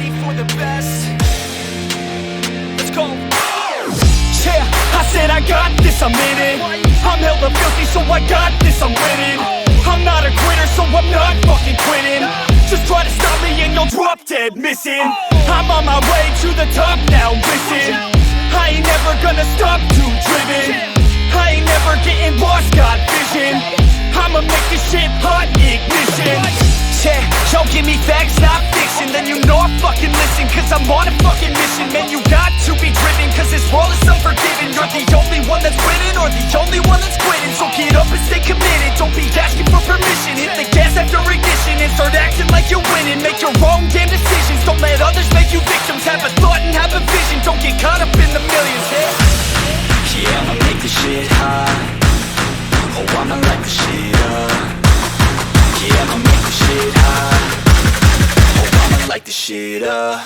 ready for the best. Let's go. Yeah, I said I got this, I'm in it. I'm hella filthy, so I got this, I'm winning. I'm not a quitter, so I'm not fucking quitting. Just try to stop me and you'll drop dead missing. I'm on my way to the top now, listen. I ain't never gonna stop, too driven. I ain't never getting lost, got vision. I'ma make this shit hot, ignition. Yeah, yo, give me facts, not fiction. Then you know I fucking listen, cause I'm on a fucking mission. Man, you got to be driven, cause this world is unforgiving. You're the only one that's winning, or the only one that's quitting. So get up and stay committed, don't be asking for permission. Hit the gas after ignition and start acting like you're winning. Make your own damn decisions, don't let others make you victims. Have a thought and have a vision, don't get caught up in the millions. Yeah, I'ma make this shit hot. Oh, I'ma light this shit up. Yeah, I'ma make this shit hot. Oh, I'ma light this shit up.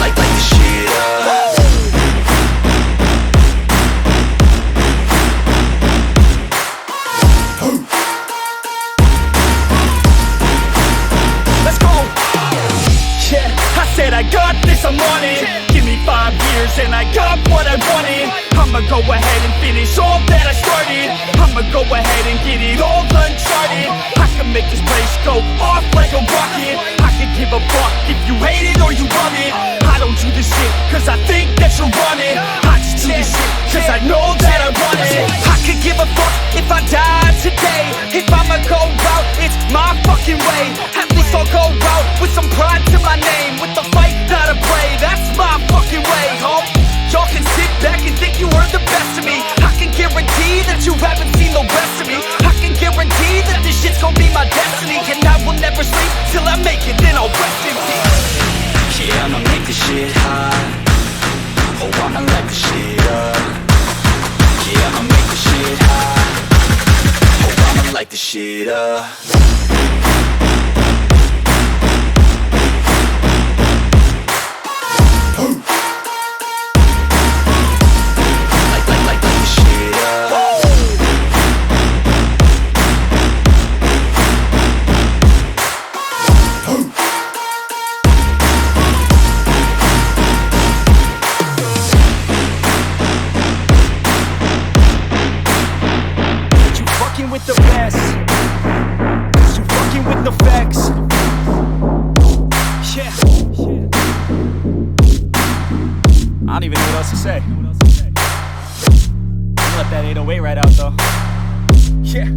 Light this shit up. Let's go. Yeah, I said I got this, I'm on it. Give me 5 years and I got what I wanted. I'ma go ahead and finish all that I started. I'ma go ahead and get it all uncharted. I can make this place go off like a rocket. I can give a fuck if you hate it or you love it. I don't do this shit cause I think that you're on it. I just do this shit cause I know that I want it. I could give a fuck if I died today. If I'ma go out, it's my fucking way. At least I'll go out with some pride to my name. With the fight, not a play, that's my fucking way, home. Y'all can sit back and think you heard the best of me. I can guarantee that you haven't seen the rest of me. I can guarantee that this shit's gonna be my destiny. And I will never sleep till I make it, then I'll rest in peace. Yeah, I'ma make this shit hot. Oh, I'ma light this shit up. Yeah, I'ma make this shit hot. Oh, I'ma light this shit up. With the best, you fucking with Neffex. Yeah. I don't even know what else to say. Let that 808 right out though. Yeah.